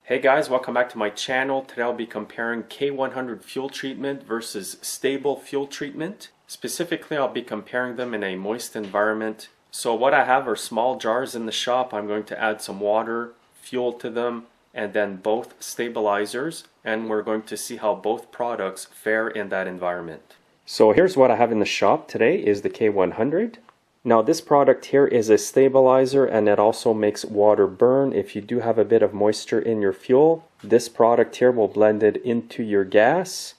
Hey guys, welcome back to my channel. Today I'll be comparing K100 fuel treatment versus Sta-Bil fuel treatment. Specifically, I'll be comparing them in a moist environment. So what I have are small jars in the shop. I'm going to add some water, fuel to them, and then both stabilizers, and we're going to see how both products fare in that environment. So here's what I have in the shop today is the K100. Now this product here is a stabilizer, and it also makes water burn if you do have a bit of moisture in your fuel. This product here will blend it into your gas.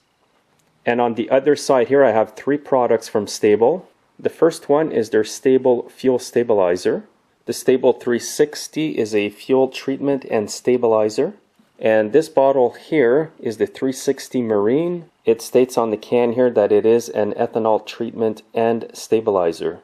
And on the other side here I have three products from Sta-Bil. The first one is their Sta-Bil fuel stabilizer. The Sta-Bil 360 is a fuel treatment and stabilizer. And this bottle here is the 360 Marine. It states on the can here that it is an ethanol treatment and stabilizer.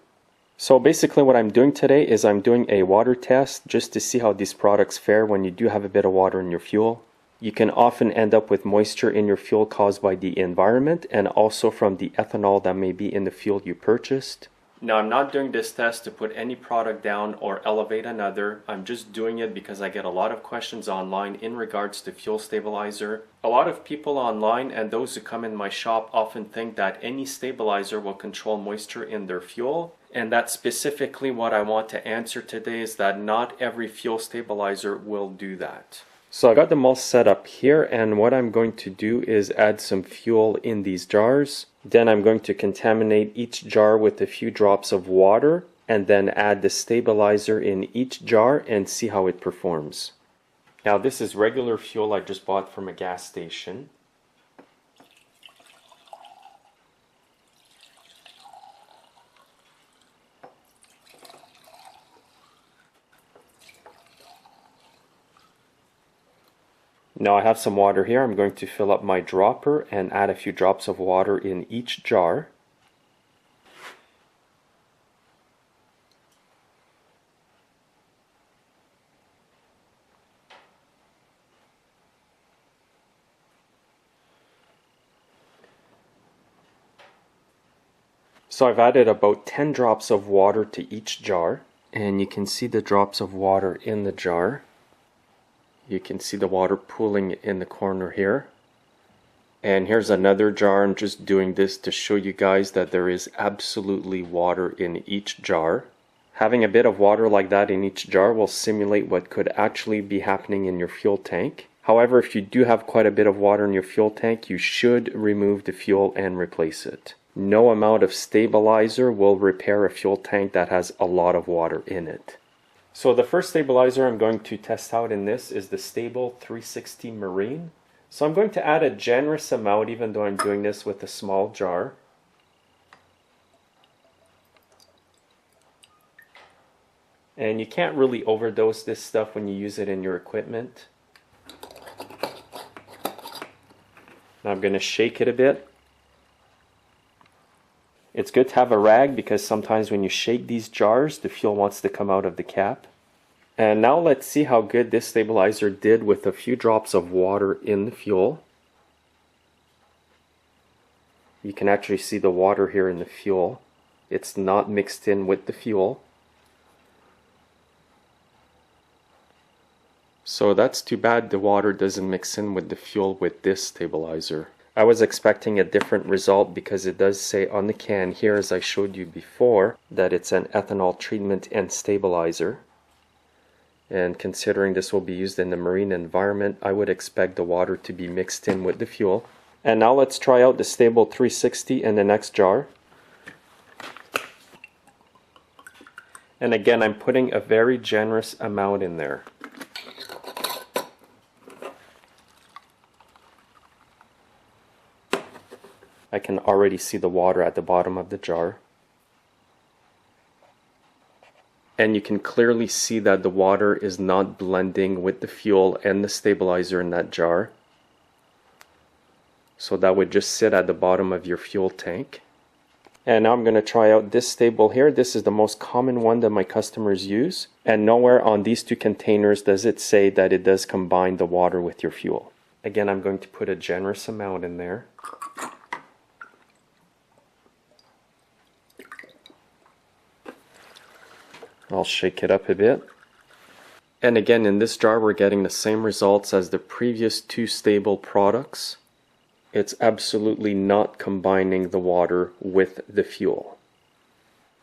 So basically what I'm doing today is I'm doing a water test just to see how these products fare when you do have a bit of water in your fuel. You can often end up with moisture in your fuel caused by the environment and also from the ethanol that may be in the fuel you purchased. Now I'm not doing this test to put any product down or elevate another. I'm just doing it because I get a lot of questions online in regards to fuel stabilizer. A lot of people online and those who come in my shop often think that any stabilizer will control moisture in their fuel. And that's specifically what I want to answer today, is that not every fuel stabilizer will do that. So I got them all set up here, and what I'm going to do is add some fuel in these jars. Then I'm going to contaminate each jar with a few drops of water, and then add the stabilizer in each jar and see how it performs. Now this is regular fuel I just bought from a gas station. Now I have some water here. I'm going to fill up my dropper and add a few drops of water in each jar. So I've added about 10 drops of water to each jar, and you can see the drops of water in the jar. You can see the water pooling in the corner here. And here's another jar. I'm just doing this to show you guys that there is absolutely water in each jar. Having a bit of water like that in each jar will simulate what could actually be happening in your fuel tank. However, if you do have quite a bit of water in your fuel tank, you should remove the fuel and replace it. No amount of stabilizer will repair a fuel tank that has a lot of water in it. So the first stabilizer I'm going to test out in this is the Sta-Bil 360 Marine. So I'm going to add a generous amount, even though I'm doing this with a small jar. And you can't really overdose this stuff when you use it in your equipment. Now I'm going to shake it a bit. It's good to have a rag because sometimes when you shake these jars, the fuel wants to come out of the cap. And now let's see how good this stabilizer did with a few drops of water in the fuel. You can actually see the water here in the fuel. It's not mixed in with the fuel. So that's too bad the water doesn't mix in with the fuel with this stabilizer. I was expecting a different result because it does say on the can here, as I showed you before, that it's an ethanol treatment and stabilizer. And considering this will be used in the marine environment, I would expect the water to be mixed in with the fuel. And now let's try out the Sta-Bil 360 in the next jar. And again, I'm putting a very generous amount in there. I can already see the water at the bottom of the jar. And you can clearly see that the water is not blending with the fuel and the stabilizer in that jar. So that would just sit at the bottom of your fuel tank. And now I'm going to try out this Sta-Bil here. This is the most common one that my customers use. And nowhere on these two containers does it say that it does combine the water with your fuel. Again, I'm going to put a generous amount in there. I'll shake it up a bit. And again, in this jar we're getting the same results as the previous two Sta-Bil products. It's absolutely not combining the water with the fuel.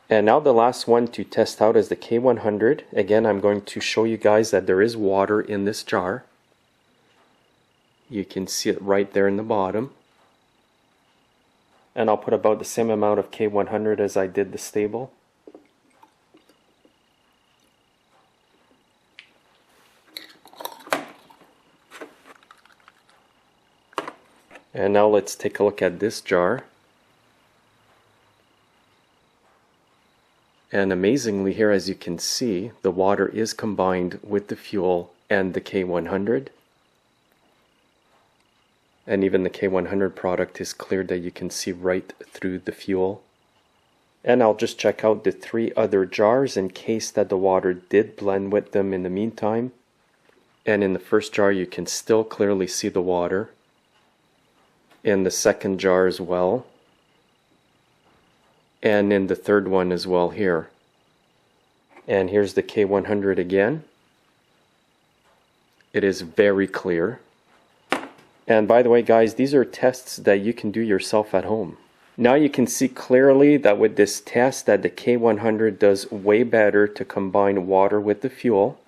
And now the last one to test out is the K100. Again, I'm going to show you guys that there is water in this jar. You can see it right there in the bottom. And I'll put about the same amount of K100 as I did the Sta-Bil. And now let's take a look at this jar. And amazingly here, as you can see, the water is combined with the fuel and the K100. And even the K100 product is clear that you can see right through the fuel. And I'll just check out the 3 other jars in case that the water did blend with them in the meantime. And in the first jar you can still clearly see the water. In the second jar as well. And in the third one as well here. And here's the K100 again. It is very clear. And by the way guys, these are tests that you can do yourself at home. Now you can see clearly that with this test that the K100 does way better to combine water with the fuel.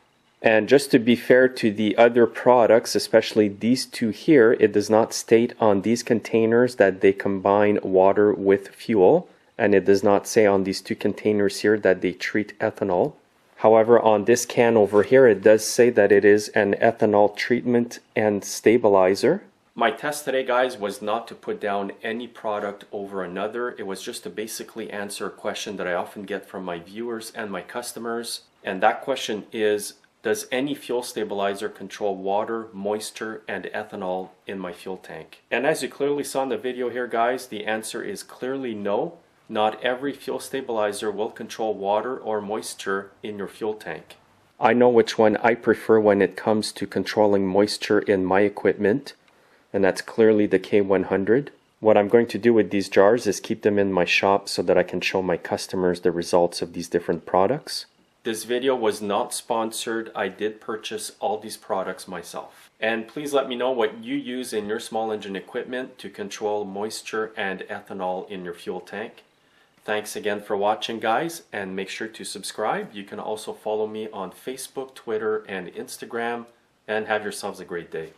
And just to be fair to the other products, especially these two here, it does not state on these containers that they combine water with fuel. And it does not say on these 2 containers here that they treat ethanol. However, on this can over here, it does say that it is an ethanol treatment and stabilizer. My test today, guys, was not to put down any product over another. It was just to basically answer a question that I often get from my viewers and my customers. And that question is, does any fuel stabilizer control water, moisture, and ethanol in my fuel tank? And as you clearly saw in the video here, guys, the answer is clearly no. Not every fuel stabilizer will control water or moisture in your fuel tank. I know which one I prefer when it comes to controlling moisture in my equipment, and that's clearly the K100. What I'm going to do with these jars is keep them in my shop so that I can show my customers the results of these different products. This video was not sponsored. I did purchase all these products myself. And please let me know what you use in your small engine equipment to control moisture and ethanol in your fuel tank. Thanks again for watching, guys, and make sure to subscribe. You can also follow me on Facebook, Twitter, and Instagram, and have yourselves a great day.